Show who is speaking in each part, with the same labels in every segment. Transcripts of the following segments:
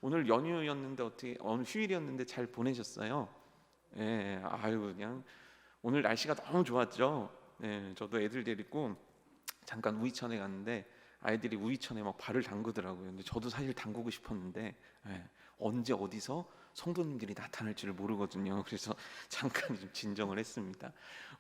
Speaker 1: 오늘 연휴였는데 어떻게 오늘 휴일이었는데 잘 보내셨어요? 예, 아유 그냥 오늘 날씨가 너무 좋았죠. 예, 저도 애들 데리고 잠깐 우이천에 갔는데 아이들이 우이천에 막 발을 담그더라고요. 근데 저도 사실 담그고 싶었는데 예, 언제 어디서 성도님들이 나타날지를 모르거든요. 그래서 잠깐 좀 진정을 했습니다.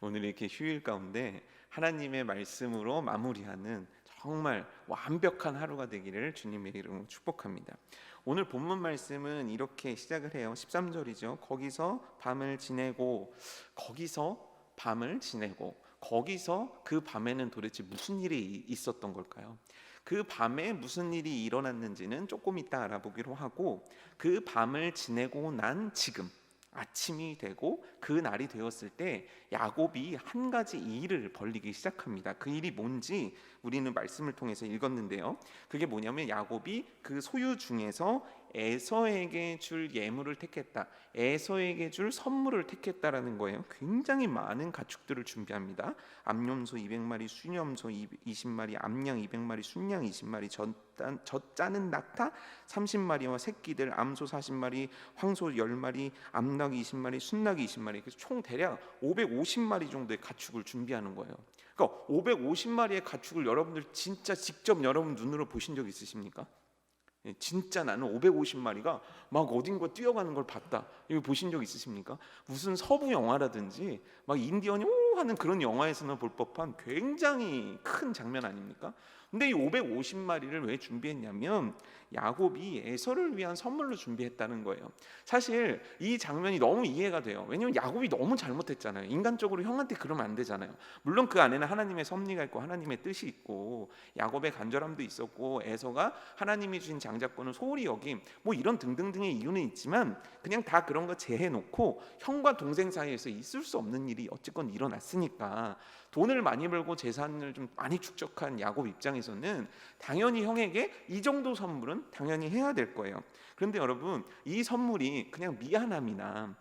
Speaker 1: 오늘 이렇게 휴일 가운데 하나님의 말씀으로 마무리하는 정말 완벽한 하루가 되기를 주님의 이름으로 축복합니다. 오늘 본문 말씀은 이렇게 시작을 해요. 13절이죠. 거기서 밤을 지내고, 거기서 그 밤에는 도대체 무슨 일이 있었던 걸까요? 그 밤에 무슨 일이 일어났는지는 조금 이따 알아보기로 하고, 그 밤을 지내고 난 지금 아침이 되고 그 날이 되었을 때 야곱이 한 가지 일을 벌리기 시작합니다. 그 일이 뭔지 우리는 말씀을 통해서 읽었는데요. 그게 뭐냐면 야곱이 그 소유 중에서 에서에게 줄 예물을 택했다. 에서에게 줄 선물을 택했다라는 거예요. 굉장히 많은 가축들을 준비합니다. 암염소 200마리, 수염소 20마리, 암양 200마리, 순양 20마리, 젖짜는 낙타 30마리와 새끼들, 암소 40마리, 황소 10마리, 암낙 20마리, 순낙 20마리. 그래서 총 대략 550마리 정도의 가축을 준비하는 거예요. 그러니까 550마리의 가축을 여러분들 진짜 직접 여러분 눈으로 보신 적 있으십니까? 진짜 나는 550마리가 막 어딘가 뛰어가는 걸 봤다. 이거 보신 적 있으십니까? 무슨 서부 영화라든지 막 인디언이 오 하는 그런 영화에서나 볼 법한 굉장히 큰 장면 아닙니까? 근데 이 550마리를 왜 준비했냐면 야곱이 에서를 위한 선물로 준비했다는 거예요. 사실 이 장면이 너무 이해가 돼요. 왜냐면 야곱이 너무 잘못했잖아요. 인간적으로 형한테 그러면 안 되잖아요. 물론 그 안에는 하나님의 섭리가 있고 하나님의 뜻이 있고 야곱의 간절함도 있었고 에서가 하나님이 주신 장자권을 소홀히 여김 뭐 이런 등등등의 이유는 있지만 그냥 다 그런 거 제해놓고 형과 동생 사이에서 있을 수 없는 일이 어쨌건 일어났으니까 돈을 많이 벌고 재산을 좀 많이 축적한 야곱 입장에서는 당연히 형에게 이 정도 선물은 당연히 해야 될 거예요. 그런데 여러분 이 선물이 그냥 미안함이나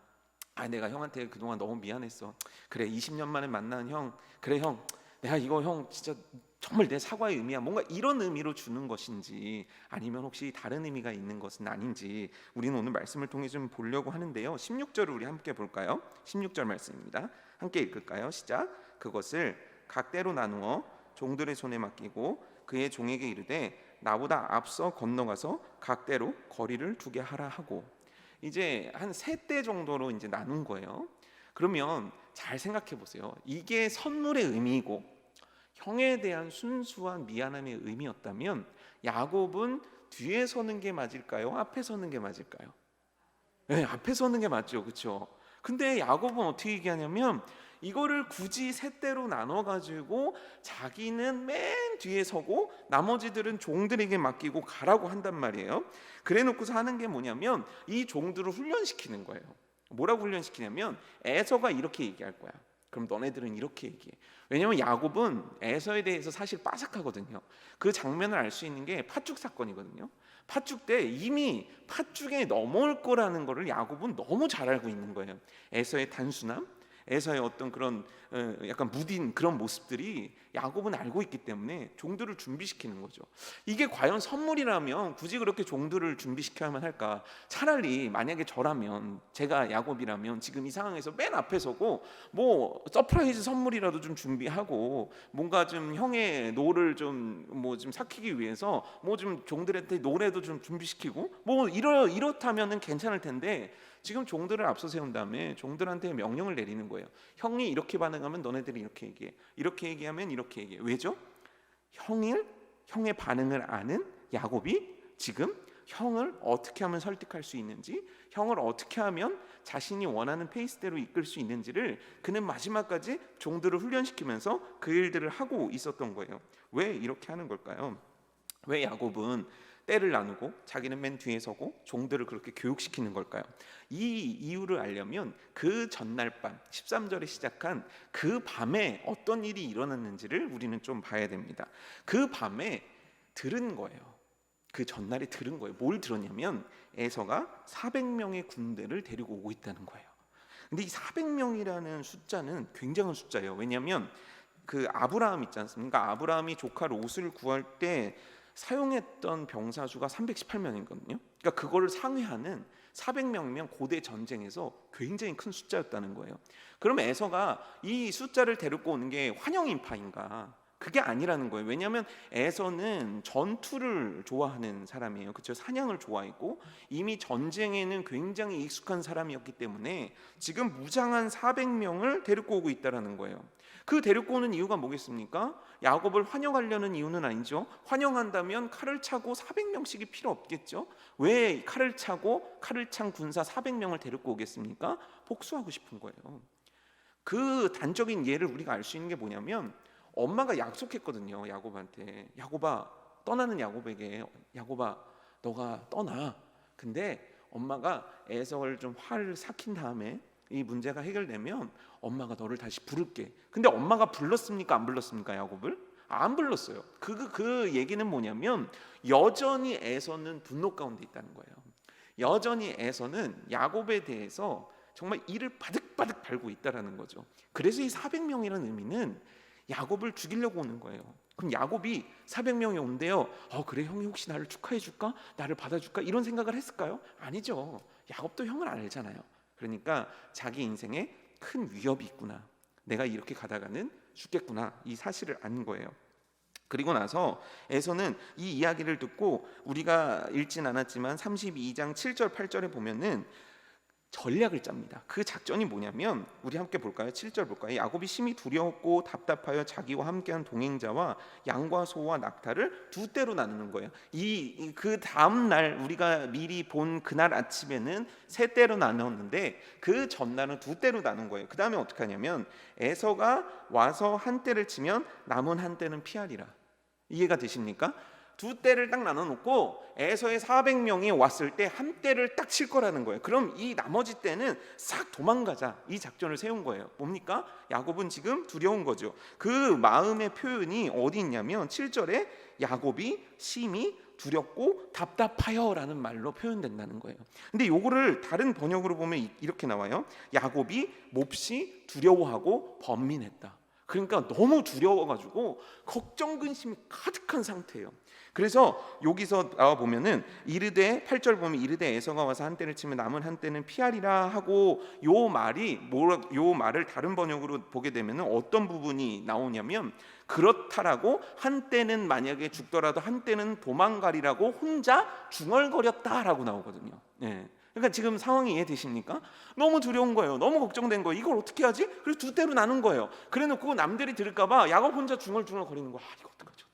Speaker 1: 내가 형한테 그동안 너무 미안했어. 그래 20년 만에 만난 형 그래 형 내가 이거 형 진짜 정말 내 사과의 의미야. 뭔가 이런 의미로 주는 것인지 아니면 혹시 다른 의미가 있는 것은 아닌지 우리는 오늘 말씀을 통해 좀 보려고 하는데요. 16절을 우리 함께 볼까요? 16절 말씀입니다. 함께 읽을까요? 시작. 그것을 각대로 나누어 종들의 손에 맡기고 그의 종에게 이르되 나보다 앞서 건너가서 각대로 거리를 두게 하라 하고 이제 한 3대 정도로 이제 나눈 거예요. 그러면 잘 생각해 보세요. 이게 선물의 의미이고 형에 대한 순수한 미안함의 의미였다면 야곱은 뒤에 서는 게 맞을까요? 앞에 서는 게 맞을까요? 네, 앞에 서는 게 맞죠, 그렇죠? 근데 야곱은 어떻게 얘기하냐면 이거를 굳이 3대로 나눠 가지고 자기는 맨 뒤에 서고 나머지들은 종들에게 맡기고 가라고 한단 말이에요. 그래놓고서 하는 게 뭐냐면 이 종들을 훈련시키는 거예요. 뭐라고 훈련시키냐면 에서가 이렇게 얘기할 거야. 그럼 너네들은 이렇게 얘기해. 왜냐면 야곱은 에서에 대해서 사실 빠삭하거든요. 그 장면을 알 수 있는 게 팥죽 사건이거든요. 팥죽 때 이미 팥죽에 넘어올 거라는 거를 야곱은 너무 잘 알고 있는 거예요. 에서의 단순함, 에서의 어떤 그런 약간 무딘 그런 모습들이 야곱은 알고 있기 때문에 종들을 준비시키는 거죠. 이게 과연 선물이라면 굳이 그렇게 종들을 준비시켜야만 할까? 차라리 만약에 저라면 제가 야곱이라면 지금 이 상황에서 맨 앞에 서고 뭐 서프라이즈 선물이라도 좀 준비하고 뭔가 좀 형의 노를 좀 뭐 좀 삭히기 위해서 뭐 좀 종들한테 노래도 좀 준비시키고 뭐 이렇다면은 괜찮을 텐데 지금 종들을 앞서 세운 다음에 종들한테 명령을 내리는 거예요. 형이 이렇게 반응하면 너네들이 이렇게 얘기해. 이렇게 얘기하면 이렇게 얘기해. 왜죠? 형의 반응을 아는 야곱이 지금 형을 어떻게 하면 설득할 수 있는지, 형을 어떻게 하면 자신이 원하는 페이스대로 이끌 수 있는지를 그는 마지막까지 종들을 훈련시키면서 그 일들을 하고 있었던 거예요. 왜 이렇게 하는 걸까요? 왜 야곱은 때를 나누고 자기는 맨 뒤에 서고 종들을 그렇게 교육시키는 걸까요? 이 이유를 알려면 그 전날 밤 13절에 시작한 그 밤에 어떤 일이 일어났는지를 우리는 좀 봐야 됩니다. 그 밤에 들은 거예요. 그 전날에 들은 거예요. 뭘 들었냐면 에서가 400명의 군대를 데리고 오고 있다는 거예요. 근데 이 400명이라는 숫자는 굉장한 숫자예요. 왜냐하면 그 아브라함 있지 않습니까? 아브라함이 조카 롯을 구할 때 사용했던 병사 수가 318명이거든요. 그러니까 그거를 상회하는 400명이면 고대 전쟁에서 굉장히 큰 숫자였다는 거예요. 그러면 에서가 이 숫자를 데리고 오는 게 환영인파인가? 그게 아니라는 거예요. 왜냐하면 에서는 전투를 좋아하는 사람이에요. 그렇죠? 사냥을 좋아했고 이미 전쟁에는 굉장히 익숙한 사람이었기 때문에 지금 무장한 400명을 데리고 오고 있다라는 거예요. 그 데리고 오는 이유가 뭐겠습니까? 야곱을 환영하려는 이유는 아니죠. 환영한다면 칼을 차고 400명씩이 필요 없겠죠. 왜 칼을 차고 칼을 찬 군사 400명을 데리고 오겠습니까? 복수하고 싶은 거예요. 그 단적인 예를 우리가 알 수 있는 게 뭐냐면 엄마가 약속했거든요. 야곱한테. 야곱아, 떠나는 야곱에게 야곱아 너가 떠나. 근데 엄마가 에서를 좀 화를 삭힌 다음에 이 문제가 해결되면 엄마가 너를 다시 부를게. 근데 엄마가 불렀습니까? 안 불렀습니까? 야곱을? 안 불렀어요. 그 얘기는 뭐냐면 여전히 에서는 분노 가운데 있다는 거예요. 여전히 에서는 야곱에 대해서 정말 이를 바득바득 밟고 있다라는 거죠. 그래서 이 400명이라는 의미는 야곱을 죽이려고 오는 거예요. 그럼 야곱이 400명이 온대요. 그래 형이 혹시 나를 축하해 줄까? 나를 받아줄까? 이런 생각을 했을까요? 아니죠. 야곱도 형을 알잖아요. 그러니까 자기 인생에 큰 위협이 있구나. 내가 이렇게 가다가는 죽겠구나. 이 사실을 아는 거예요. 그리고 나서 에서는 이 이야기를 듣고 우리가 읽진 않았지만 32장 7절 8절에 보면은 전략을 짭니다. 그 작전이 뭐냐면 우리 함께 볼까요? 7절 볼까요? 야곱이 심히 두려웠고 답답하여 자기와 함께한 동행자와 양과 소와 낙타를 두 떼로 나누는 거예요. 그 다음 날 우리가 미리 본 그날 아침에는 세 떼로 나눴는데 그 전날은 두 떼로 나눈 거예요. 그 다음에 어떻게 하냐면 에서가 와서 한 떼를 치면 남은 한 떼는 피하리라. 이해가 되십니까? 두 떼를 딱 나눠놓고 에서의 400명이 왔을 때 한 떼를 딱 칠 거라는 거예요. 그럼 이 나머지 떼는 싹 도망가자, 이 작전을 세운 거예요. 뭡니까? 야곱은 지금 두려운 거죠. 그 마음의 표현이 어디 있냐면 7절에 야곱이 심히 두렵고 답답하여 라는 말로 표현된다는 거예요. 근데 요거를 다른 번역으로 보면 이렇게 나와요. 야곱이 몹시 두려워하고 번민했다. 그러니까 너무 두려워가지고 걱정 근심이 가득한 상태예요. 그래서 여기서 나와 보면은 이르되 8절 보면 이르되 에서가 와서 한 떼를 치면 남은 한 떼는 피하리라 하고 요 말을 다른 번역으로 보게 되면은 어떤 부분이 나오냐면 그렇다라고 한 떼는 만약에 죽더라도 한 떼는 도망가리라고 혼자 중얼거렸다라고 나오거든요. 예. 그러니까 지금 상황이 이해되십니까? 너무 두려운 거예요. 너무 걱정된 거예요. 이걸 어떻게 하지? 그래서 두 떼로 나눈 거예요. 그래놓고 남들이 들을까 봐 야곱 혼자 중얼중얼 거리는 거야. 이거 어떡하지?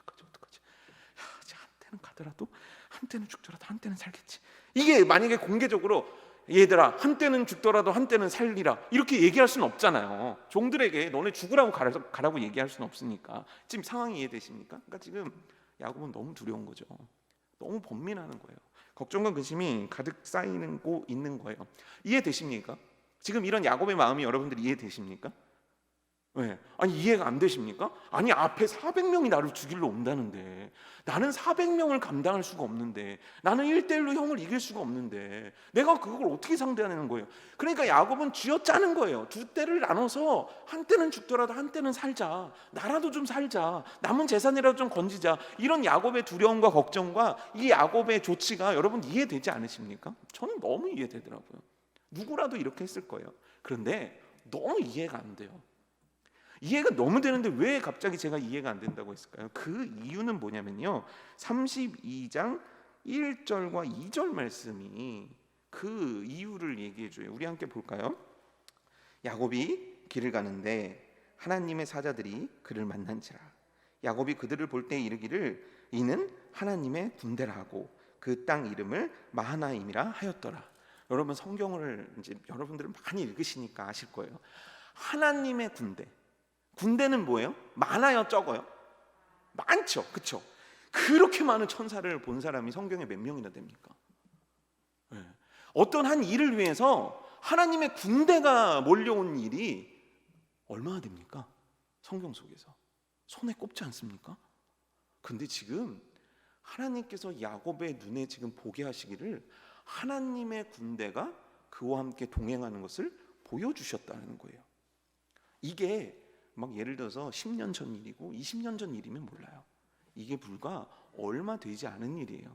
Speaker 1: 한 떼는 가더라도 한 떼는 죽더라도 한 떼는 살겠지. 이게 만약에 공개적으로 얘들아 한 떼는 죽더라도 한 떼는 살리라 이렇게 얘기할 수는 없잖아요. 종들에게 너네 죽으라고 가라고 얘기할 수는 없으니까. 지금 상황이 이해되십니까? 그러니까 지금 야곱은 너무 두려운 거죠. 너무 번민하는 거예요. 걱정과 근심이 가득 쌓이고 있는 거예요. 이해되십니까? 지금 이런 야곱의 마음이 여러분들이 이해되십니까? 네. 아니 이해가 안 되십니까? 아니 앞에 400명이 나를 죽이러 온다는데 나는 400명을 감당할 수가 없는데 나는 1대1로 형을 이길 수가 없는데 내가 그걸 어떻게 상대하는 거예요? 그러니까 야곱은 쥐어짜는 거예요. 두 떼를 나눠서 한 떼는 죽더라도 한 떼는 살자. 나라도 좀 살자. 남은 재산이라도 좀 건지자. 이런 야곱의 두려움과 걱정과 이 야곱의 조치가 여러분 이해되지 않으십니까? 저는 너무 이해되더라고요. 누구라도 이렇게 했을 거예요. 그런데 너무 이해가 안 돼요. 이해가 너무 되는데 왜 갑자기 제가 이해가 안 된다고 했을까요? 그 이유는 뭐냐면요 32장 1절과 2절 말씀이 그 이유를 얘기해 줘요. 우리 함께 볼까요? 야곱이 길을 가는데 하나님의 사자들이 그를 만난지라 야곱이 그들을 볼 때 이르기를 이는 하나님의 군대라 하고 그 땅 이름을 마하나임이라 하였더라. 여러분 성경을 이제 여러분들은 많이 읽으시니까 아실 거예요. 하나님의 군대는 뭐예요? 많아요, 적어요? 많죠, 그렇죠? 그렇게 많은 천사를 본 사람이 성경에 몇 명이나 됩니까? 네. 어떤 한 일을 위해서 하나님의 군대가 몰려온 일이 얼마나 됩니까? 성경 속에서 손에 꼽지 않습니까? 근데 지금 하나님께서 야곱의 눈에 지금 보게 하시기를 하나님의 군대가 그와 함께 동행하는 것을 보여주셨다는 거예요. 이게 막 예를 들어서 10년 전 일이고 20년 전 일이면 몰라요. 이게 불과 얼마 되지 않은 일이에요.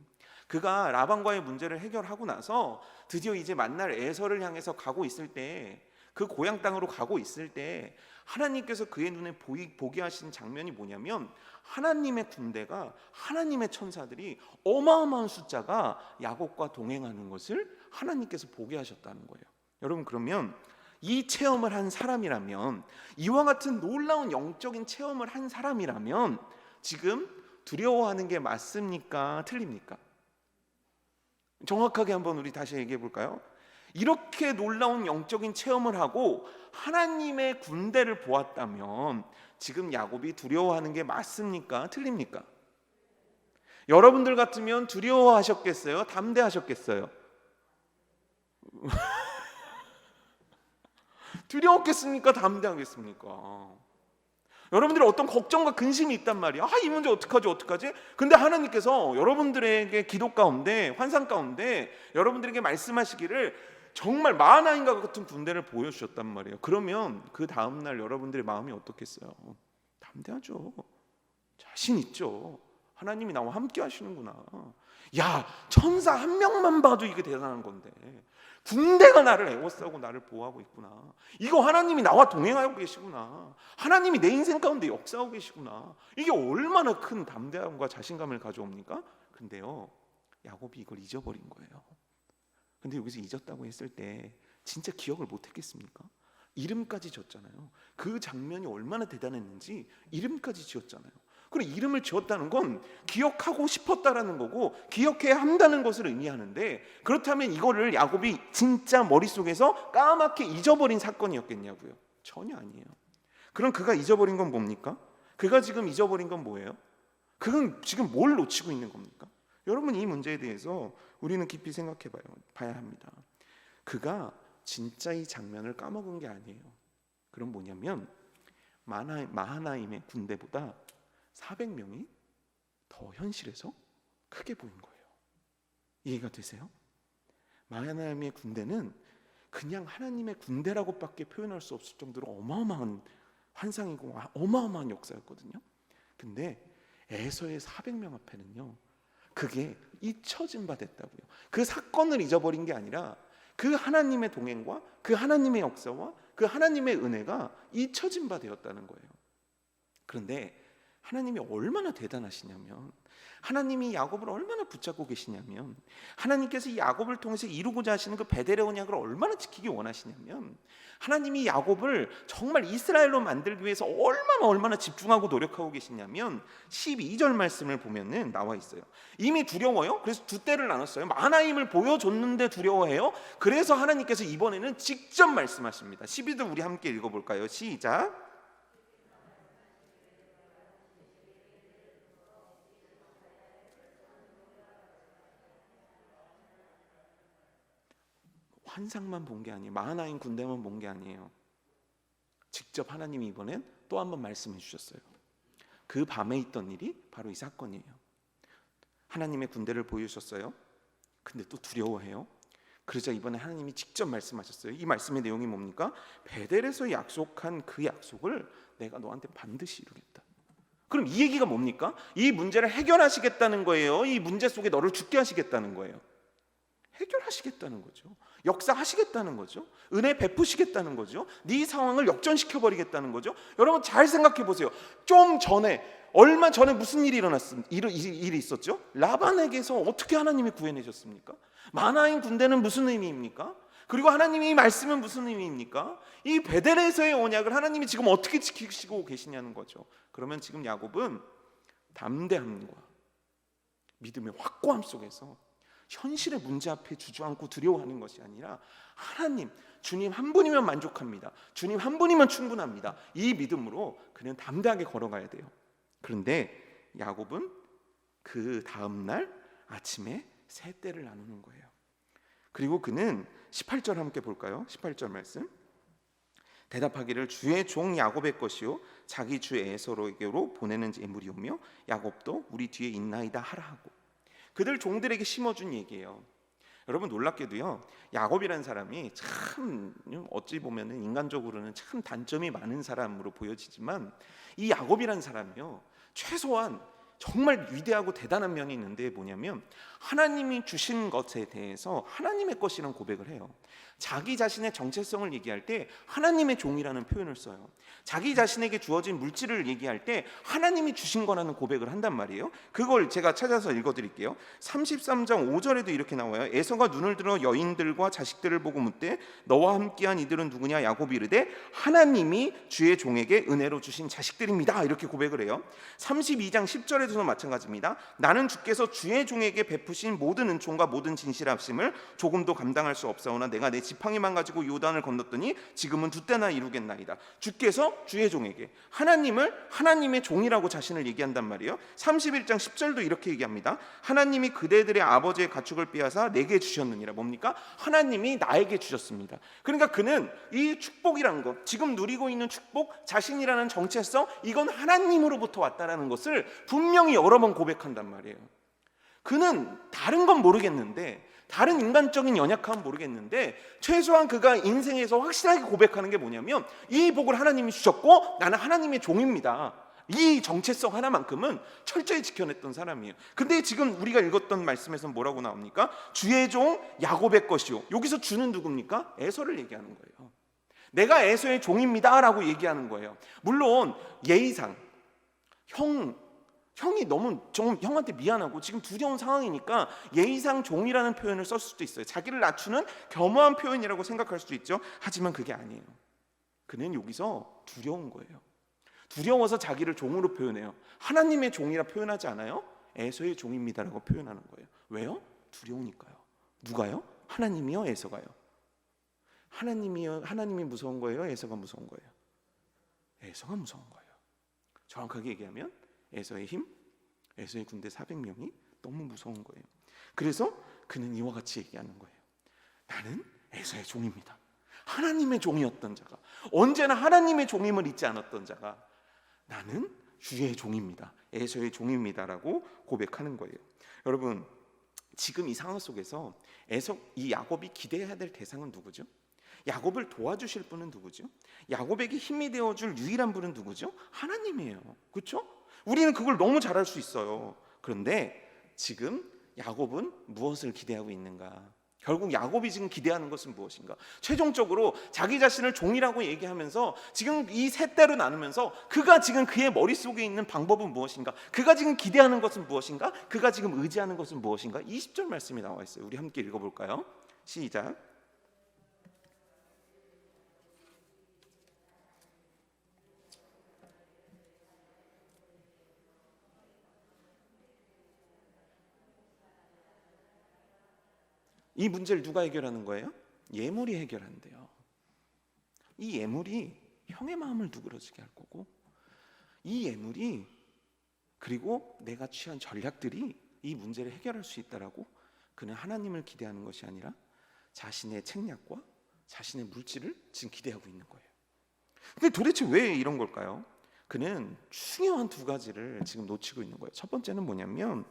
Speaker 1: 그가 라반과의 문제를 해결하고 나서 드디어 이제 만날 에서를 향해서 가고 있을 때, 그 고향 땅으로 가고 있을 때 하나님께서 그의 눈에 보게 하신 장면이 뭐냐면, 하나님의 군대가, 하나님의 천사들이 어마어마한 숫자가 야곱과 동행하는 것을 하나님께서 보게 하셨다는 거예요. 여러분, 그러면 이 체험을 한 사람이라면, 이와 같은 놀라운 영적인 체험을 한 사람이라면 지금 두려워하는 게 맞습니까? 틀립니까? 정확하게 한번 우리 다시 얘기해 볼까요? 이렇게 놀라운 영적인 체험을 하고 하나님의 군대를 보았다면 지금 야곱이 두려워하는 게 맞습니까? 틀립니까? 여러분들 같으면 두려워하셨겠어요? 담대하셨겠어요? 두려웠겠습니까? 담대하겠습니까? 여러분들이 어떤 걱정과 근심이 있단 말이야. 이 문제 어떡하지? 근데 하나님께서 여러분들에게 기도 가운데, 환상 가운데 여러분들에게 말씀하시기를 정말 마하나임과 같은 군대를 보여주셨단 말이에요. 그러면 그 다음날 여러분들의 마음이 어떻겠어요? 담대하죠. 자신 있죠. 하나님이 나와 함께 하시는구나. 야, 천사 한 명만 봐도 이게 대단한 건데 군대가 나를 에워싸고 나를 보호하고 있구나. 이거 하나님이 나와 동행하고 계시구나. 하나님이 내 인생 가운데 역사하고 계시구나. 이게 얼마나 큰 담대함과 자신감을 가져옵니까? 근데요, 야곱이 이걸 잊어버린 거예요. 근데 여기서 잊었다고 했을 때 진짜 기억을 못했겠습니까? 이름까지 지었잖아요. 그 장면이 얼마나 대단했는지 이름까지 지었잖아요. 그리고 이름을 지었다는 건 기억하고 싶었다라는 거고 기억해야 한다는 것을 의미하는데, 그렇다면 이거를 야곱이 진짜 머릿속에서 까맣게 잊어버린 사건이었겠냐고요? 전혀 아니에요. 그럼 그가 잊어버린 건 뭡니까? 그가 지금 잊어버린 건 뭐예요? 그건 지금 뭘 놓치고 있는 겁니까? 여러분, 이 문제에 대해서 우리는 깊이 생각해 봐야 합니다. 그가 진짜 이 장면을 까먹은 게 아니에요. 그럼 뭐냐면 마하나임의 군대보다 400명이 더 현실에서 크게 보인 거예요. 이해가 되세요? 마하나임의 군대는 그냥 하나님의 군대라고밖에 표현할 수 없을 정도로 어마어마한 환상이고 어마어마한 역사였거든요. 근데 에서의 400명 앞에는요, 그게 잊혀진 바 됐다고요. 그 사건을 잊어버린 게 아니라 그 하나님의 동행과 그 하나님의 역사와 그 하나님의 은혜가 잊혀진 바 되었다는 거예요. 그런데 하나님이 얼마나 대단하시냐면, 하나님이 야곱을 얼마나 붙잡고 계시냐면, 하나님께서 이 야곱을 통해서 이루고자 하시는 그 베델의 언약을 얼마나 지키기 원하시냐면, 하나님이 야곱을 정말 이스라엘로 만들기 위해서 얼마나 집중하고 노력하고 계시냐면 12절 말씀을 보면은 나와 있어요. 이미 두려워요. 그래서 두 때를 나눴어요. 마하나임을 보여줬는데 두려워해요. 그래서 하나님께서 이번에는 직접 말씀하십니다. 12절 우리 함께 읽어볼까요? 시작. 환상만 본 게 아니에요. 마하나임 군대만 본 게 아니에요. 직접 하나님이 이번엔 또 한 번 말씀해 주셨어요. 그 밤에 있던 일이 바로 이 사건이에요. 하나님의 군대를 보여주셨어요. 근데 또 두려워해요. 그러자 이번에 하나님이 직접 말씀하셨어요. 이 말씀의 내용이 뭡니까? 베델에서 약속한 그 약속을 내가 너한테 반드시 이루겠다. 그럼 이 얘기가 뭡니까? 이 문제를 해결하시겠다는 거예요? 이 문제 속에 너를 죽게 하시겠다는 거예요? 해결하시겠다는 거죠. 역사하시겠다는 거죠. 은혜 베푸시겠다는 거죠. 네 상황을 역전시켜버리겠다는 거죠. 여러분 잘 생각해 보세요. 좀 전에, 얼마 전에 무슨 일이 일이 있었죠? 라반에게서 어떻게 하나님이 구해내셨습니까? 마하나임 군대는 무슨 의미입니까? 그리고 하나님이 이 말씀은 무슨 의미입니까? 이 베델에서의 언약을 하나님이 지금 어떻게 지키시고 계시냐는 거죠. 그러면 지금 야곱은 담대함과 믿음의 확고함 속에서 현실의 문제 앞에 주저앉고 두려워하는 것이 아니라, 하나님, 주님 한 분이면 만족합니다. 주님 한 분이면 충분합니다. 이 믿음으로 그는 담대하게 걸어가야 돼요. 그런데 야곱은 그 다음날 아침에 세 때를 나누는 거예요. 그리고 그는 18절 함께 볼까요? 18절 말씀. 대답하기를 주의 종 야곱의 것이요 자기 주 에서로에게로 보내는 예물이오며 야곱도 우리 뒤에 있나이다 하라 하고, 그들 종들에게 심어준 얘기예요. 여러분 놀랍게도요, 야곱이라는 사람이 참 어찌 보면은 인간적으로는 참 단점이 많은 사람으로 보여지지만, 이 야곱이라는 사람이요, 최소한 정말 위대하고 대단한 면이 있는데 뭐냐면 하나님이 주신 것에 대해서 하나님의 것이라는 고백을 해요. 자기 자신의 정체성을 얘기할 때 하나님의 종이라는 표현을 써요. 자기 자신에게 주어진 물질을 얘기할 때 하나님이 주신 거라는 고백을 한단 말이에요. 그걸 제가 찾아서 읽어드릴게요. 33장 5절에도 이렇게 나와요. 에서가 눈을 들어 여인들과 자식들을 보고 묻되 너와 함께한 이들은 누구냐? 야곱이 이르되 하나님이 주의 종에게 은혜로 주신 자식들입니다. 이렇게 고백을 해요. 32장 10절에서도 마찬가지입니다. 나는 주께서 주의 종에게 베푸신 모든 은총과 모든 진실하심을 조금도 감당할 수 없사오나 내가 내 지팡이만 가지고 요단을 건넜더니 지금은 두 때나 이루겠나이다. 주께서 주의 종에게, 하나님을 하나님의 종이라고 자신을 얘기한단 말이에요. 31장 10절도 이렇게 얘기합니다. 하나님이 그대들의 아버지의 가축을 빼앗아 내게 주셨느니라. 뭡니까? 하나님이 나에게 주셨습니다. 그러니까 그는 이 축복이라는 것, 지금 누리고 있는 축복, 자신이라는 정체성, 이건 하나님으로부터 왔다라는 것을 분명히 여러 번 고백한단 말이에요. 그는 다른 건 모르겠는데, 다른 인간적인 연약함은 모르겠는데 최소한 그가 인생에서 확실하게 고백하는 게 뭐냐면 이 복을 하나님이 주셨고 나는 하나님의 종입니다. 이 정체성 하나만큼은 철저히 지켜냈던 사람이에요. 근데 지금 우리가 읽었던 말씀에서는 뭐라고 나옵니까? 주의 종 야곱의 것이요. 여기서 주는 누굽니까? 에서를 얘기하는 거예요. 내가 에서의 종입니다 라고 얘기하는 거예요. 물론 예의상 형이 너무 좀 형한테 미안하고 지금 두려운 상황이니까 예의상 종이라는 표현을 썼을 수도 있어요. 자기를 낮추는 겸허한 표현이라고 생각할 수도 있죠. 하지만 그게 아니에요. 그는 여기서 두려운 거예요. 두려워서 자기를 종으로 표현해요. 하나님의 종이라 표현하지 않아요. 에서의 종입니다라고 표현하는 거예요. 왜요? 두려우니까요. 누가요? 하나님이요? 에서가요? 하나님이요? 하나님이 무서운 거예요? 에서가 무서운 거예요? 에서가 무서운 거예요. 정확하게 얘기하면 에서의 힘, 에서의 군대 400명이 너무 무서운 거예요. 그래서 그는 이와 같이 얘기하는 거예요. 나는 에서의 종입니다. 하나님의 종이었던 자가, 언제나 하나님의 종임을 잊지 않았던 자가 나는 주의 종입니다. 에서의 종입니다라고 고백하는 거예요. 여러분, 지금 이 상황 속에서 이 야곱이 기대해야 될 대상은 누구죠? 야곱을 도와주실 분은 누구죠? 야곱에게 힘이 되어줄 유일한 분은 누구죠? 하나님이에요. 그렇죠? 우리는 그걸 너무 잘 알 수 있어요. 그런데 지금 야곱은 무엇을 기대하고 있는가? 결국 야곱이 지금 기대하는 것은 무엇인가? 최종적으로 자기 자신을 종이라고 얘기하면서 지금 이 세 대로 나누면서 그가 지금 그의 머릿속에 있는 방법은 무엇인가? 그가 지금 기대하는 것은 무엇인가? 그가 지금 의지하는 것은 무엇인가? 20절 말씀이 나와 있어요. 우리 함께 읽어볼까요? 시작. 이 문제를 누가 해결하는 거예요? 예물이 해결한대요. 이 예물이 형의 마음을 누그러지게 할 거고, 이 예물이 그리고 내가 취한 전략들이 이 문제를 해결할 수 있다라고 그는 하나님을 기대하는 것이 아니라 자신의 책략과 자신의 물질을 지금 기대하고 있는 거예요. 근데 도대체 왜 이런 걸까요? 그는 중요한 두 가지를 지금 놓치고 있는 거예요. 첫 번째는 뭐냐면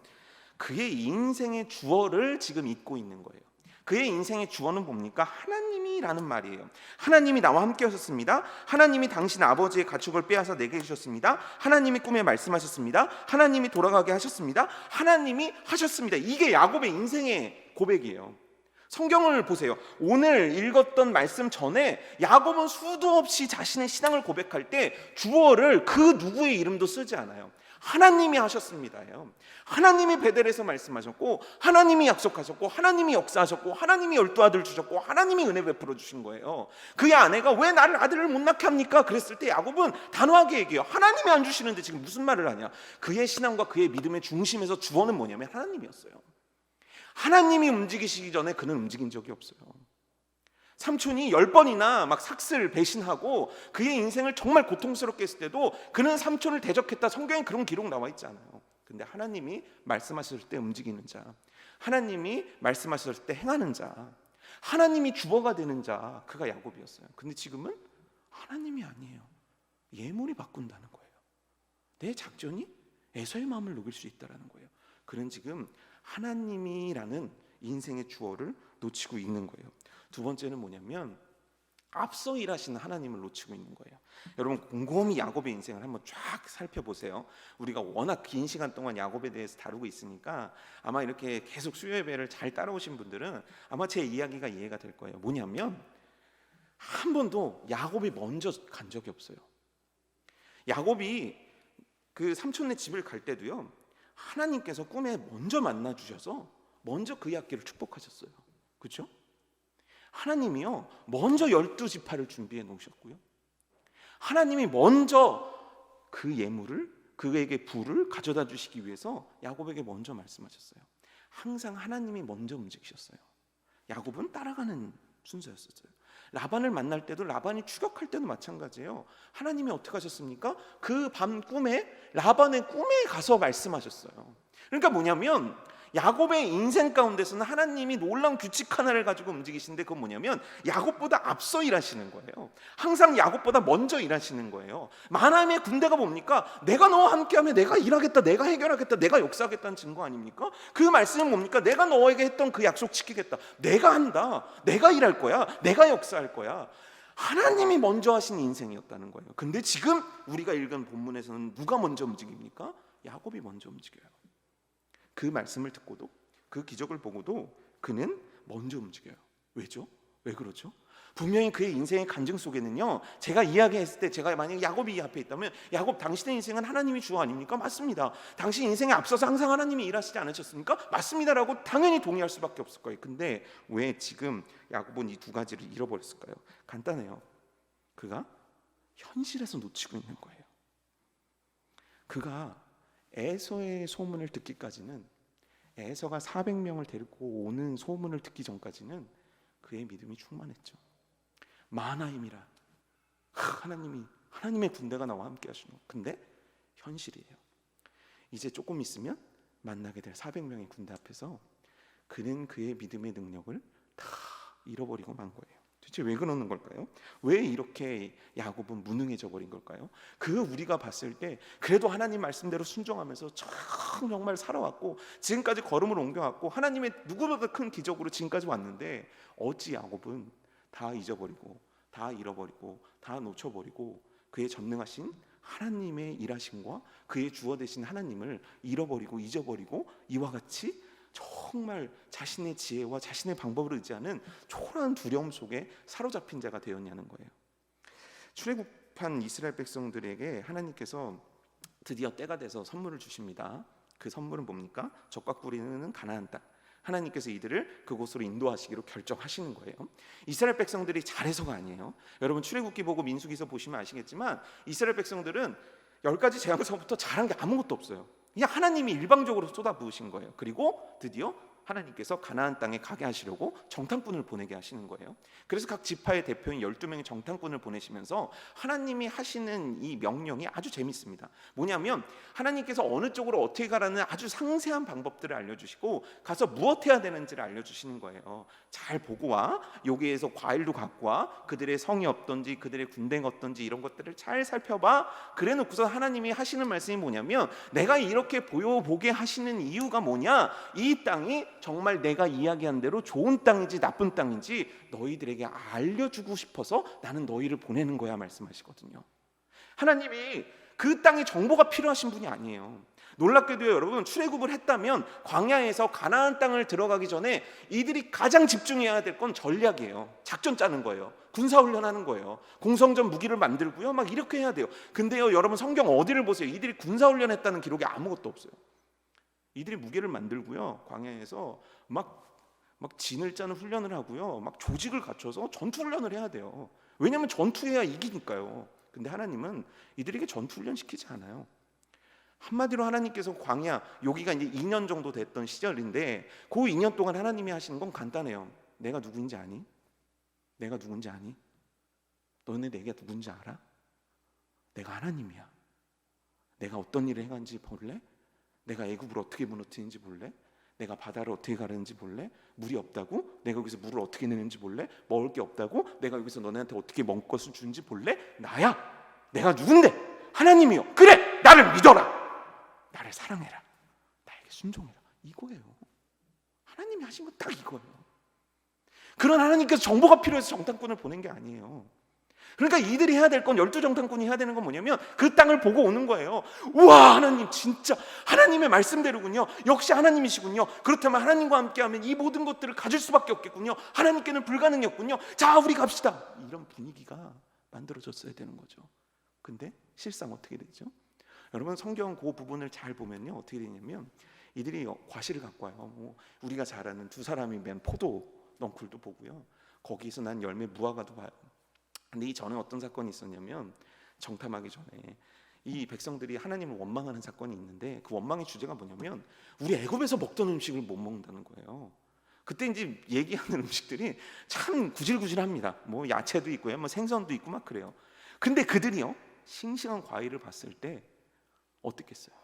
Speaker 1: 그의 인생의 주어를 지금 잊고 있는 거예요. 그의 인생의 주어는 뭡니까? 하나님이라는 말이에요. 하나님이 나와 함께 하셨습니다. 하나님이 당신 아버지의 가축을 빼앗아 내게 주셨습니다. 하나님이 꿈에 말씀하셨습니다. 하나님이 돌아가게 하셨습니다. 하나님이 하셨습니다. 이게 야곱의 인생의 고백이에요. 성경을 보세요. 오늘 읽었던 말씀 전에 야곱은 수도 없이 자신의 신앙을 고백할 때 주어를 그 누구의 이름도 쓰지 않아요. 하나님이 하셨습니다요. 하나님이 베델에서 말씀하셨고, 하나님이 약속하셨고, 하나님이 역사하셨고, 하나님이 12아들 주셨고, 하나님이 은혜 베풀어 주신 거예요. 그의 아내가 왜 나를 아들을 못 낳게 합니까? 그랬을 때 야곱은 단호하게 얘기해요. 하나님이 안 주시는데 지금 무슨 말을 하냐? 그의 신앙과 그의 믿음의 중심에서 주어는 뭐냐면 하나님이었어요. 하나님이 움직이시기 전에 그는 움직인 적이 없어요. 삼촌이 10번이나 막 삭슬 배신하고 그의 인생을 정말 고통스럽게 했을 때도 그는 삼촌을 대적했다. 성경에 그런 기록 나와 있지 않아요. 근데 하나님이 말씀하셨을 때 움직이는 자, 하나님이 말씀하셨을 때 행하는 자, 하나님이 주어가 되는 자, 그가 야곱이었어요. 근데 지금은 하나님이 아니에요. 예물이 바꾼다는 거예요. 내 작전이 에서의 마음을 녹일 수 있다는 거예요. 그는 지금 하나님이라는 인생의 주어를 놓치고 있는 거예요. 두 번째는 뭐냐면 앞서 일하시는 하나님을 놓치고 있는 거예요. 여러분 곰곰이 야곱의 인생을 한번 쫙 살펴보세요. 우리가 워낙 긴 시간 동안 야곱에 대해서 다루고 있으니까 아마 이렇게 계속 수요 예배를 잘 따라오신 분들은 아마 제 이야기가 이해가 될 거예요. 뭐냐면 한 번도 야곱이 먼저 간 적이 없어요. 야곱이 그 삼촌네 집을 갈 때도요, 하나님께서 꿈에 먼저 만나 주셔서 먼저 그 약기를 축복하셨어요. 그렇죠? 하나님이요 먼저 12지파를 준비해 놓으셨고요, 하나님이 먼저 그 예물을, 그에게 부를 가져다 주시기 위해서 야곱에게 먼저 말씀하셨어요. 항상 하나님이 먼저 움직이셨어요. 야곱은 따라가는 순서였었어요. 라반을 만날 때도, 라반이 추격할 때도 마찬가지예요. 하나님이 어떻게 하셨습니까? 그 밤 꿈에, 라반의 꿈에 가서 말씀하셨어요. 그러니까 뭐냐면 야곱의 인생 가운데서는 하나님이 놀라운 규칙 하나를 가지고 움직이시는데, 그건 뭐냐면 야곱보다 앞서 일하시는 거예요. 항상 야곱보다 먼저 일하시는 거예요. 마나임의 군대가 뭡니까? 내가 너와 함께하면 내가 일하겠다, 내가 해결하겠다, 내가 역사하겠다는 증거 아닙니까? 그 말씀은 뭡니까? 내가 너에게 했던 그 약속 지키겠다, 내가 한다, 내가 일할 거야, 내가 역사할 거야. 하나님이 먼저 하신 인생이었다는 거예요. 근데 지금 우리가 읽은 본문에서는 누가 먼저 움직입니까? 야곱이 먼저 움직여요. 그 말씀을 듣고도, 그 기적을 보고도 그는 먼저 움직여요. 왜죠? 왜 그렇죠? 분명히 그의 인생의 간증 속에는요, 제가 이야기했을 때, 제가 만약에 야곱이 이 앞에 있다면, 야곱 당신의 인생은 하나님이 주 아닙니까? 맞습니다. 당신 인생에 앞서서 항상 하나님이 일하시지 않으셨습니까? 맞습니다라고 당연히 동의할 수밖에 없을 거예요. 근데 왜 지금 야곱은 이 두 가지를 잃어버렸을까요? 간단해요. 그가 현실에서 놓치고 있는 거예요. 그가 에서의 소문을 듣기까지는, 에서가 400명을 데리고 오는 소문을 듣기 전까지는 그의 믿음이 충만했죠. 마나임이라 하나님의 군대가 나와 함께 하시는. 근데 현실이에요. 이제 조금 있으면 만나게 될 400명의 군대 앞에서 그는 그의 믿음의 능력을 다 잃어버리고 만 거예요. 도대체 왜 그러는 걸까요? 왜 이렇게 야곱은 무능해져 버린 걸까요? 우리가 봤을 때 그래도 하나님 말씀대로 순종하면서 정말 살아왔고, 지금까지 걸음을 옮겨왔고, 하나님의 누구보다 큰 기적으로 지금까지 왔는데, 어찌 야곱은 다 잊어버리고, 다 잃어버리고, 다 놓쳐버리고, 그의 전능하신 하나님의 일하심과 그의 주어 되신 하나님을 잃어버리고 잊어버리고, 이와 같이 정말 자신의 지혜와 자신의 방법을 의지하는 초라한 두려움 속에 사로잡힌 자가 되었냐는 거예요. 출애굽한 이스라엘 백성들에게 하나님께서 드디어 때가 돼서 선물을 주십니다. 그 선물은 뭡니까? 젖과 꿀이 흐르는 가나안 땅. 하나님께서 이들을 그곳으로 인도하시기로 결정하시는 거예요. 이스라엘 백성들이 잘해서가 아니에요. 여러분 출애굽기 보고 민수기서 보시면 아시겠지만, 이스라엘 백성들은 10가지 재앙서부터 잘한 게 아무것도 없어요. 그냥 하나님이 일방적으로 쏟아부으신 거예요. 그리고 드디어 하나님께서 가나안 땅에 가게 하시려고 정탐꾼을 보내게 하시는 거예요. 그래서 각 지파의 대표인 12명의 정탐꾼을 보내시면서 하나님이 하시는 이 명령이 아주 재밌습니다. 뭐냐면 하나님께서 어느 쪽으로 어떻게 가라는 아주 상세한 방법들을 알려주시고, 가서 무엇해야 되는지를 알려주시는 거예요. 잘 보고 와, 여기에서 과일도 갖고 와, 그들의 성이 어떤지, 그들의 군대가 어떤지, 이런 것들을 잘 살펴봐. 그래 놓고서 하나님이 하시는 말씀이 뭐냐면, 내가 이렇게 보여보게 하시는 이유가 뭐냐, 이 땅이 정말 내가 이야기한 대로 좋은 땅인지 나쁜 땅인지 너희들에게 알려주고 싶어서 나는 너희를 보내는 거야 말씀하시거든요. 하나님이 그 땅의 정보가 필요하신 분이 아니에요. 놀랍게도요, 여러분, 출애굽을 했다면 광야에서 가나안 땅을 들어가기 전에 이들이 가장 집중해야 될 건 전략이에요. 작전 짜는 거예요. 군사훈련하는 거예요. 공성전 무기를 만들고요, 막 이렇게 해야 돼요. 근데요, 여러분, 성경 어디를 보세요? 이들이 군사훈련했다는 기록이 아무것도 없어요. 이들이 무기를 만들고요, 광야에서 막 진을 짜는 훈련을 하고요, 막 조직을 갖춰서 전투 훈련을 해야 돼요. 왜냐하면 전투해야 이기니까요. 근데 하나님은 이들에게 전투 훈련 시키지 않아요. 한마디로 하나님께서 광야, 여기가 이제 2년 정도 됐던 시절인데, 그 2년 동안 하나님이 하시는 건 간단해요. 내가 누구인지 아니? 내가 누군지 아니? 너네 내가 누군지 알아? 내가 하나님이야. 내가 어떤 일을 행한지 볼래? 내가 애굽을 어떻게 무너뜨리는지 볼래? 내가 바다를 어떻게 가르는지 볼래? 물이 없다고? 내가 여기서 물을 어떻게 내는지 볼래? 먹을 게 없다고? 내가 여기서 너네한테 어떻게 먹을 것을 주는지 볼래? 나야. 내가 누군데? 하나님이요. 그래, 나를 믿어라. 나를 사랑해라. 나에게 순종해라. 이거예요. 하나님이 하신 건 딱 이거예요. 그런 하나님께서 정보가 필요해서 정탐꾼을 보낸 게 아니에요. 그러니까 이들이 해야 될 건, 12정탐꾼이 해야 되는 건 뭐냐면 그 땅을 보고 오는 거예요. 우와, 하나님 진짜 하나님의 말씀대로군요. 역시 하나님이시군요. 그렇다면 하나님과 함께하면 이 모든 것들을 가질 수밖에 없겠군요. 하나님께는 불가능이 없군요. 자, 우리 갑시다. 이런 분위기가 만들어졌어야 되는 거죠. 근데 실상 어떻게 되죠? 여러분, 성경 그 부분을 잘 보면요, 어떻게 되냐면 이들이 과실을 갖고 와요. 뭐 우리가 잘 아는 두 사람이 맨 포도 넝쿨도 보고요, 거기서 난 열매 무화과도 봐요. 근데 이 전에 어떤 사건이 있었냐면, 정탐하기 전에 이 백성들이 하나님을 원망하는 사건이 있는데, 그 원망의 주제가 뭐냐면 우리 애굽에서 먹던 음식을 못 먹는다는 거예요. 그때 이제 얘기하는 음식들이 참 구질구질합니다. 뭐 야채도 있고요, 뭐 생선도 있고 막 그래요. 근데 그들이요, 싱싱한 과일을 봤을 때 어떻겠어요?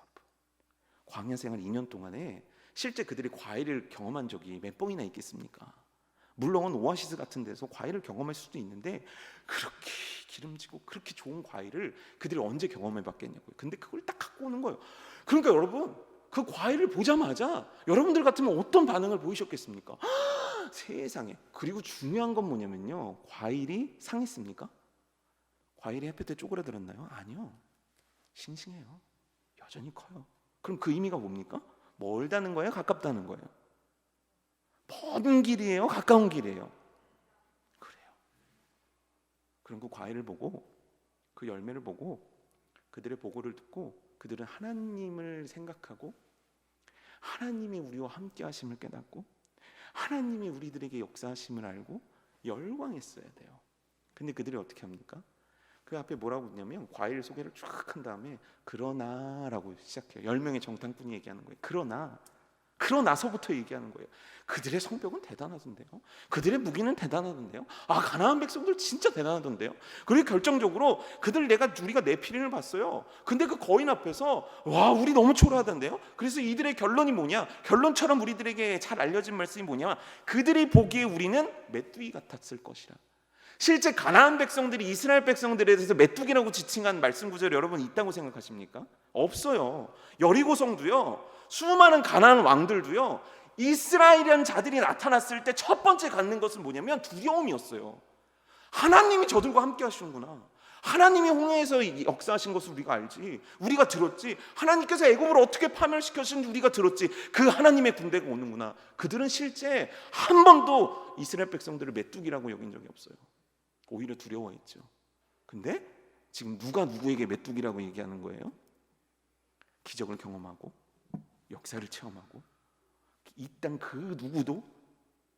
Speaker 1: 광야 생활 2년 동안에 실제 그들이 과일을 경험한 적이 몇 번이나 있겠습니까? 물론 오아시스 같은 데서 과일을 경험할 수도 있는데 그렇게 기름지고 그렇게 좋은 과일을 그들이 언제 경험해 봤겠냐고요. 근데 그걸 딱 갖고 오는 거예요. 그러니까 여러분, 그 과일을 보자마자 여러분들 같으면 어떤 반응을 보이셨겠습니까? 세상에. 그리고 중요한 건 뭐냐면요, 과일이 상했습니까? 과일이 햇볕에 쪼그라들었나요? 아니요, 싱싱해요. 여전히 커요. 그럼 그 의미가 뭡니까? 멀다는 거예요? 가깝다는 거예요? 먼 길이에요? 가까운 길이에요? 그래요. 그럼 그 과일을 보고, 그 열매를 보고, 그들의 보고를 듣고 그들은 하나님을 생각하고 하나님이 우리와 함께 하심을 깨닫고 하나님이 우리들에게 역사하심을 알고 열광했어야 돼요. 근데 그들이 어떻게 합니까? 그 앞에 뭐라고 있냐면, 과일 소개를 쫙 한 다음에 그러나라고 시작해요. 10명의 정탐꾼이 얘기하는 거예요. 그러나서부터 얘기하는 거예요. 그들의 성벽은 대단하던데요. 그들의 무기는 대단하던데요. 아, 가나안 백성들 진짜 대단하던데요. 그리고 결정적으로 우리가 네피림을 봤어요. 근데 그 거인 앞에서 와, 우리 너무 초라하던데요. 그래서 이들의 결론이 뭐냐? 결론처럼 우리들에게 잘 알려진 말씀이 뭐냐? 그들이 보기에 우리는 메뚜기 같았을 것이라. 실제 가나안 백성들이 이스라엘 백성들에 대해서 메뚜기라고 지칭한 말씀 구절이 여러분 있다고 생각하십니까? 없어요. 여리고성도요, 수많은 가나안 왕들도요, 이스라엘이라는 자들이 나타났을 때 첫 번째 갖는 것은 뭐냐면 두려움이었어요. 하나님이 저들과 함께 하시는구나. 하나님이 홍해에서 역사하신 것을 우리가 알지, 우리가 들었지. 하나님께서 애굽을 어떻게 파멸시켰는지 우리가 들었지. 그 하나님의 군대가 오는구나. 그들은 실제 한 번도 이스라엘 백성들을 메뚜기라고 여긴 적이 없어요. 오히려 두려워했죠. 근데 지금 누가 누구에게 메뚜기라고 얘기하는 거예요? 기적을 경험하고 역사를 체험하고 이 땅 그 누구도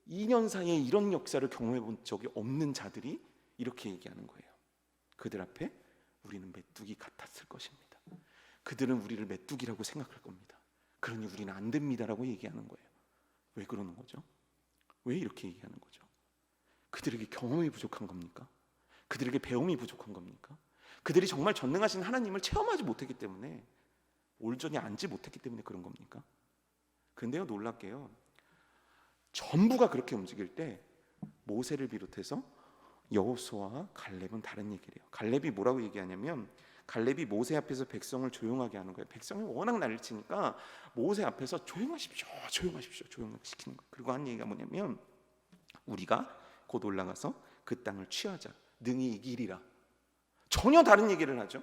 Speaker 1: 2년 사이에 이런 역사를 경험해 본 적이 없는 자들이 이렇게 얘기하는 거예요. 그들 앞에 우리는 메뚜기 같았을 것입니다. 그들은 우리를 메뚜기라고 생각할 겁니다. 그러니 우리는 안 됩니다라고 얘기하는 거예요. 왜 그러는 거죠? 왜 이렇게 얘기하는 거죠? 그들에게 경험이 부족한 겁니까? 그들에게 배움이 부족한 겁니까? 그들이 정말 전능하신 하나님을 체험하지 못했기 때문에, 올전에 앉지 못했기 때문에 그런 겁니까? 근데요, 놀랍게요, 전부가 그렇게 움직일 때 모세를 비롯해서 여호수아와 갈렙은 다른 얘기를 해요. 갈렙이 뭐라고 얘기하냐면, 갈렙이 모세 앞에서 백성을 조용하게 하는 거예요. 백성이 워낙 난리를 치니까 모세 앞에서 조용하십시오 조용시키는 거예요. 그리고 한 얘기가 뭐냐면, 우리가 곧 올라가서 그 땅을 취하자, 능히 이기리라. 전혀 다른 얘기를 하죠.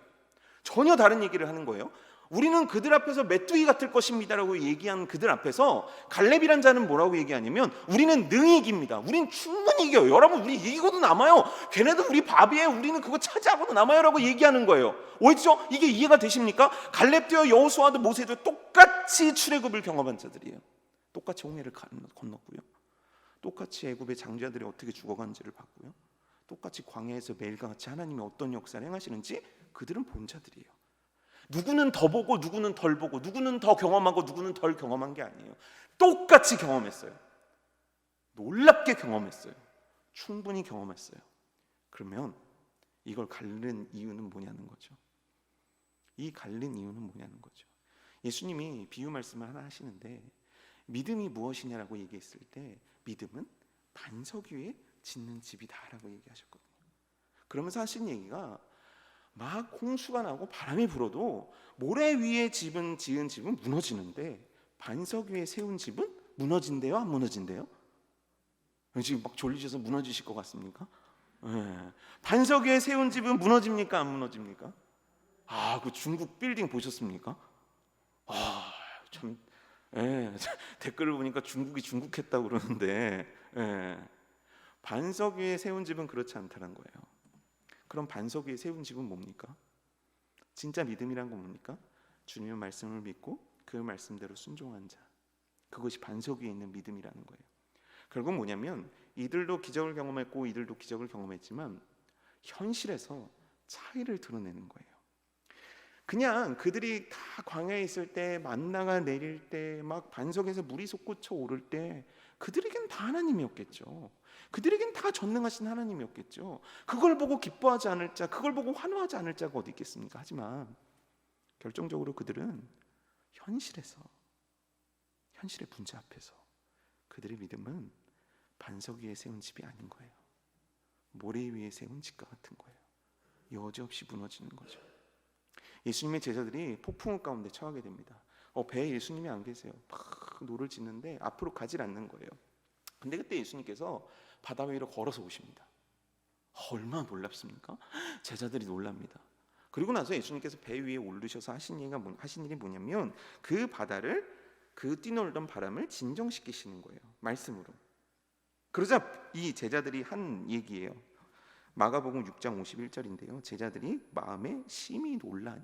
Speaker 1: 전혀 다른 얘기를 하는 거예요. 우리는 그들 앞에서 메뚜기 같을 것입니다라고 얘기한 그들 앞에서 갈렙이란 자는 뭐라고 얘기하냐면, 우리는 능히 이깁니다. 우린 충분히 이겨요. 여러분, 우리 이기고도 남아요. 걔네들 우리 밥이에요. 우리는 그거 차지하고도 남아요 라고 얘기하는 거예요. 왜죠? 이게 이해가 되십니까? 갈렙도요, 여호수아도 모세도 똑같이 출애굽을 경험한 자들이에요. 똑같이 홍해를 건넜고요, 똑같이 애굽의 장자들이 어떻게 죽어간지를 봤고요, 똑같이 광야에서 매일과 같이 하나님이 어떤 역사를 행하시는지 그들은 본 자들이에요. 누구는 더 보고 누구는 덜 보고, 누구는 더 경험하고 누구는 덜 경험한 게 아니에요. 똑같이 경험했어요. 놀랍게 경험했어요. 충분히 경험했어요. 그러면 이걸 가르는 이유는 뭐냐는 거죠. 이 가르는 이유는 뭐냐는 거죠. 예수님이 비유 말씀을 하나 하시는데, 믿음이 무엇이냐라고 얘기했을 때 믿음은 반석 위에 짓는 집이다라고 얘기하셨거든요. 그러면서 하신 얘기가, 막 홍수가 나고 바람이 불어도 모래 위에 지은 집은 무너지는데 반석 위에 세운 집은 무너진대요, 안 무너진대요? 지금 막 졸리셔서 무너지실 것 같습니까? 예. 반석 위에 세운 집은 무너집니까? 안 무너집니까? 그 중국 빌딩 보셨습니까? 참, 예. 댓글을 보니까 중국이 중국했다고 그러는데, 예. 반석 위에 세운 집은 그렇지 않다는 거예요. 그럼 반석 위에 세운 집은 뭡니까? 진짜 믿음이란 건 뭡니까? 주님의 말씀을 믿고 그 말씀대로 순종한 자, 그것이 반석 위에 있는 믿음이라는 거예요. 결국 뭐냐면 이들도 기적을 경험했고 이들도 기적을 경험했지만 현실에서 차이를 드러내는 거예요. 그냥 그들이 다 광야에 있을 때, 만나가 내릴 때, 막 반석에서 물이 솟구쳐 오를 때 그들에겐 다 하나님이었겠죠. 그들에겐 다 전능하신 하나님이었겠죠. 그걸 보고 기뻐하지 않을 자, 그걸 보고 환호하지 않을 자가 어디 있겠습니까? 하지만 결정적으로 그들은 현실의 문제 앞에서 그들의 믿음은 반석 위에 세운 집이 아닌 거예요. 모래 위에 세운 집과 같은 거예요. 여지없이 무너지는 거죠. 예수님의 제자들이 폭풍우 가운데 처하게 됩니다. 배에 예수님이 안 계세요. 막 노를 짓는데 앞으로 가질 않는 거예요. 근데 그때 예수님께서 바다 위로 걸어서 오십니다. 얼마나 놀랍습니까? 제자들이 놀랍니다. 그리고 나서 예수님께서 배 위에 오르셔서 하신 일이 뭐냐면 그 바다를, 그 뛰놀던 바람을 진정시키시는 거예요. 말씀으로. 그러자 이 제자들이 한 얘기예요. 마가복음 6장 51절인데요. 제자들이 마음에 심히 놀라니.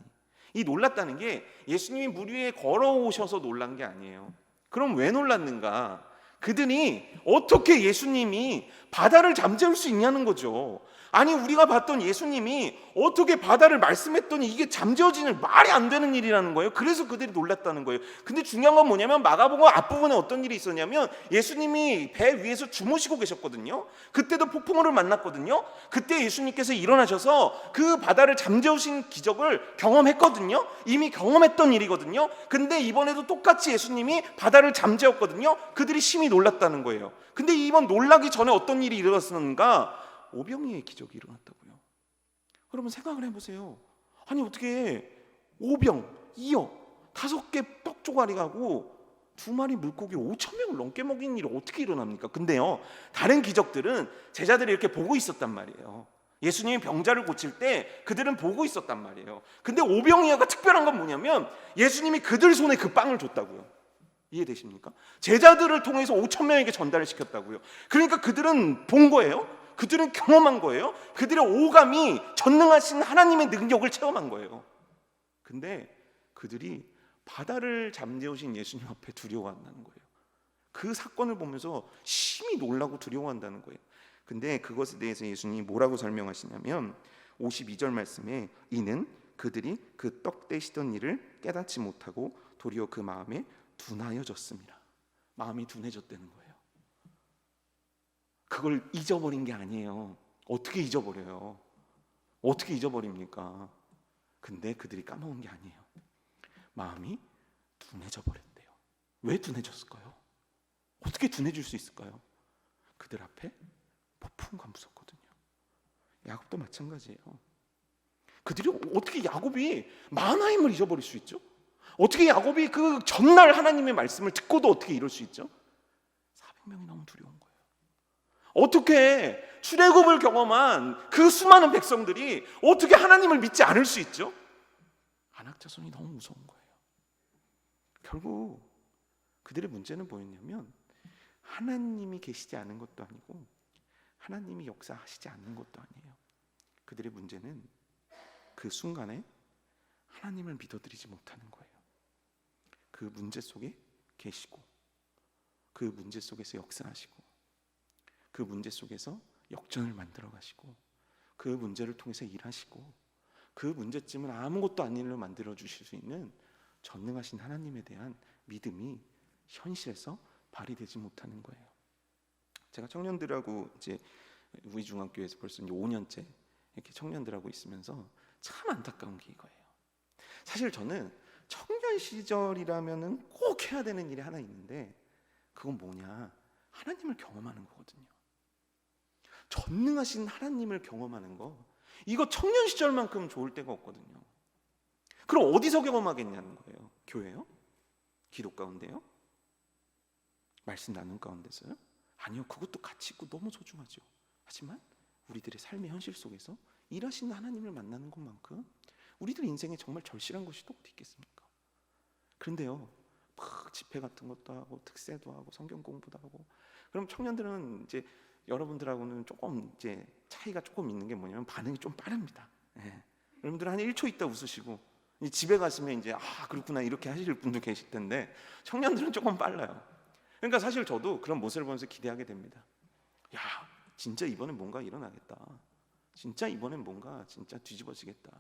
Speaker 1: 이 놀랐다는 게 예수님이 물 위에 걸어오셔서 놀란 게 아니에요. 그럼 왜 놀랐는가? 그들이 어떻게 예수님이 바다를 잠재울 수 있냐는 거죠. 아니, 우리가 봤던 예수님이 어떻게 바다를 말씀했더니 이게 잠재워지는, 말이 안 되는 일이라는 거예요. 그래서 그들이 놀랐다는 거예요. 근데 중요한 건 뭐냐면 마가복음 앞부분에 어떤 일이 있었냐면 예수님이 배 위에서 주무시고 계셨거든요. 그때도 폭풍우를 만났거든요. 그때 예수님께서 일어나셔서 그 바다를 잠재우신 기적을 경험했거든요. 이미 경험했던 일이거든요. 근데 이번에도 똑같이 예수님이 바다를 잠재웠거든요. 그들이 심히 놀랐다는 거예요. 근데 이번 놀라기 전에 어떤 일이 일어났는가? 오병이의 기적이 일어났다고요. 여러분 생각을 해보세요. 아니, 어떻게 5병, 2어, 5개 떡 조각이 가고 2마리 물고기 5,000명을 넘게 먹이는 일이 어떻게 일어납니까? 근데요, 다른 기적들은 제자들이 이렇게 보고 있었단 말이에요. 예수님이 병자를 고칠 때 그들은 보고 있었단 말이에요. 근데 오병이어가 특별한 건 뭐냐면 예수님이 그들 손에 그 빵을 줬다고요. 이해되십니까? 제자들을 통해서 5,000명에게 전달을 시켰다고요. 그러니까 그들은 본 거예요. 그들은 경험한 거예요. 그들의 오감이 전능하신 하나님의 능력을 체험한 거예요. 근데 그들이 바다를 잠재우신 예수님 앞에 두려워한다는 거예요. 그 사건을 보면서 심히 놀라고 두려워한다는 거예요. 근데 그것에 대해서 예수님이 뭐라고 설명하시냐면 52절 말씀에 이는 그들이 그 떡 떼시던 일을 깨닫지 못하고 도리어 그 마음에 둔하여졌습니다. 마음이 둔해졌다는 거예요. 그걸 잊어버린 게 아니에요. 어떻게 잊어버려요? 어떻게 잊어버립니까? 근데 그들이 까먹은 게 아니에요. 마음이 둔해져 버렸대요. 왜 둔해졌을까요? 어떻게 둔해질 수 있을까요? 그들 앞에 폭풍과 무섭거든요. 야곱도 마찬가지예요. 그들이 어떻게 야곱이 마나임을 잊어버릴 수 있죠? 어떻게 야곱이 그 전날 하나님의 말씀을 듣고도 어떻게 이럴 수 있죠? 400명이 너무 두려운 거예요. 어떻게 출애굽을 경험한 그 수많은 백성들이 어떻게 하나님을 믿지 않을 수 있죠? 안악자손이 너무 무서운 거예요. 결국 그들의 문제는 뭐였냐면 하나님이 계시지 않은 것도 아니고 하나님이 역사하시지 않는 것도 아니에요. 그들의 문제는 그 순간에 하나님을 믿어드리지 못하는 거예요. 그 문제 속에 계시고 그 문제 속에서 역사하시고 그 문제 속에서 역전을 만들어 가시고 그 문제를 통해서 일하시고 그 문제점을 아무것도 아닌 일로 만들어 주실 수 있는 전능하신 하나님에 대한 믿음이 현실에서 발휘되지 못하는 거예요. 제가 청년들하고 이제 우리 중학교에서 벌써 이제 5년째 이렇게 청년들하고 있으면서 참 안타까운 게 이거예요. 사실 저는 청년 시절이라면은 꼭 해야 되는 일이 하나 있는데 그건 뭐냐? 하나님을 경험하는 거거든요. 전능하신 하나님을 경험하는 거, 이거 청년 시절만큼 좋을 때가 없거든요. 그럼 어디서 경험하겠냐는 거예요. 교회요? 기도 가운데요? 말씀 나눔 가운데서요? 아니요, 그것도 가치 있고 너무 소중하죠. 하지만 우리들의 삶의 현실 속에서 일하시는 하나님을 만나는 것만큼 우리들 인생에 정말 절실한 것이 또 어디 있겠습니까? 그런데요, 막 집회 같은 것도 하고 특세도 하고 성경 공부도 하고, 그럼 청년들은 이제 여러분들하고는 조금 이제 차이가 조금 있는 게 뭐냐면 반응이 좀 빠릅니다. 예. 여러분들 한 1초 있다 웃으시고 이제 집에 가시면 이제 그렇구나 이렇게 하실 분도 계실 텐데, 청년들은 조금 빨라요. 그러니까 사실 저도 그런 모습을 보면서 기대하게 됩니다. 야, 진짜 이번엔 뭔가 일어나겠다. 진짜 이번엔 뭔가 진짜 뒤집어지겠다.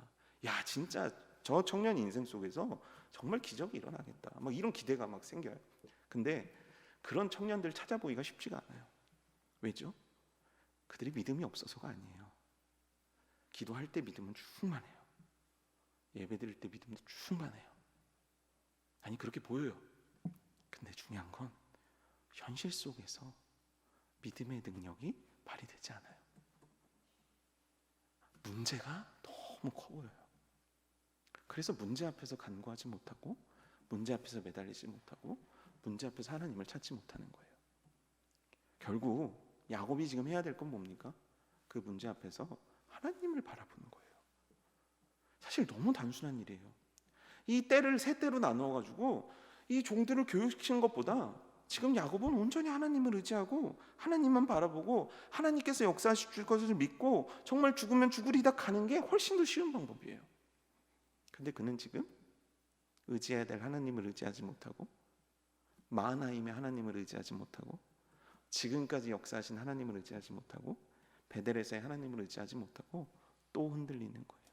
Speaker 1: 야, 진짜 저 청년 인생 속에서 정말 기적이 일어나겠다. 막 이런 기대가 막 생겨요. 근데 그런 청년들 찾아보기가 쉽지가 않아요. 왜죠? 그들이 믿음이 없어서가 아니에요. 기도할 때 믿음은 충만해요. 예배드릴 때 믿음은 충만해요. 아니, 그렇게 보여요. 근데 중요한 건 현실 속에서 믿음의 능력이 발휘되지 않아요. 문제가 너무 커 보여요. 그래서 문제 앞에서 간구하지 못하고, 문제 앞에서 매달리지 못하고, 문제 앞에서 하나님을 찾지 못하는 거예요. 결국 야곱이 지금 해야 될 건 뭡니까? 그 문제 앞에서 하나님을 바라보는 거예요. 사실 너무 단순한 일이에요. 이 때를 세 때로 나누어 가지고 이 종들을 교육시키는 것보다 지금 야곱은 온전히 하나님을 의지하고 하나님만 바라보고 하나님께서 역사하실 것을 믿고 정말 죽으면 죽으리다 가는 게 훨씬 더 쉬운 방법이에요. 근데 그는 지금 의지해야 될 하나님을 의지하지 못하고, 마하나임의 하나님을 의지하지 못하고, 지금까지 역사하신 하나님을 의지하지 못하고, 베델에서의 하나님을 의지하지 못하고 또 흔들리는 거예요.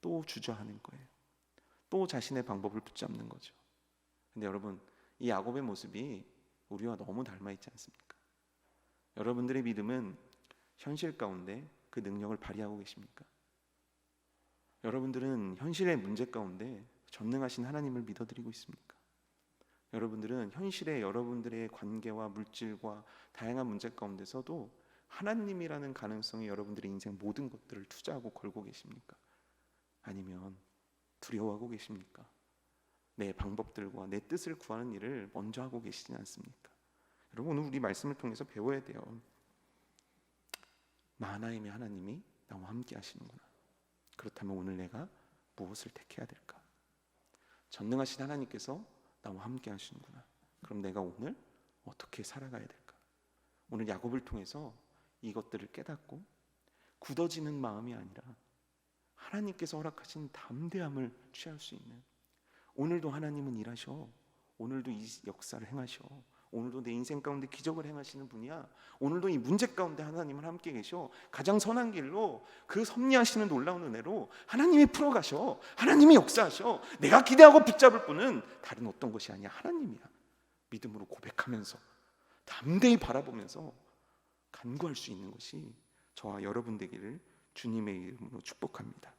Speaker 1: 또 주저하는 거예요. 또 자신의 방법을 붙잡는 거죠. 근데 여러분, 이 야곱의 모습이 우리와 너무 닮아 있지 않습니까? 여러분들의 믿음은 현실 가운데 그 능력을 발휘하고 계십니까? 여러분들은 현실의 문제 가운데 전능하신 하나님을 믿어드리고 있습니까? 여러분들은 현실의 여러분들의 관계와 물질과 다양한 문제 가운데서도 하나님이라는 가능성에 여러분들의 인생 모든 것들을 투자하고 걸고 계십니까? 아니면 두려워하고 계십니까? 내 방법들과 내 뜻을 구하는 일을 먼저 하고 계시지 않습니까? 여러분, 오늘 우리 말씀을 통해서 배워야 돼요. 마하나임의 하나님이 나와 함께 하시는구나. 그렇다면 오늘 내가 무엇을 택해야 될까? 전능하신 하나님께서 나와 함께 하시는구나. 그럼 내가 오늘 어떻게 살아가야 될까? 오늘 야곱을 통해서 이것들을 깨닫고 굳어지는 마음이 아니라 하나님께서 허락하신 담대함을 취할 수 있는, 오늘도 하나님은 일하셔, 오늘도 이 역사를 행하셔, 오늘도 내 인생 가운데 기적을 행하시는 분이야, 오늘도 이 문제 가운데 하나님은 함께 계셔, 가장 선한 길로 그 섭리하시는 놀라운 은혜로 하나님이 풀어가셔, 하나님이 역사하셔, 내가 기대하고 붙잡을 분은 다른 어떤 것이 아니야, 하나님이야. 믿음으로 고백하면서 담대히 바라보면서 간구할 수 있는 것이 저와 여러분 되기를 주님의 이름으로 축복합니다.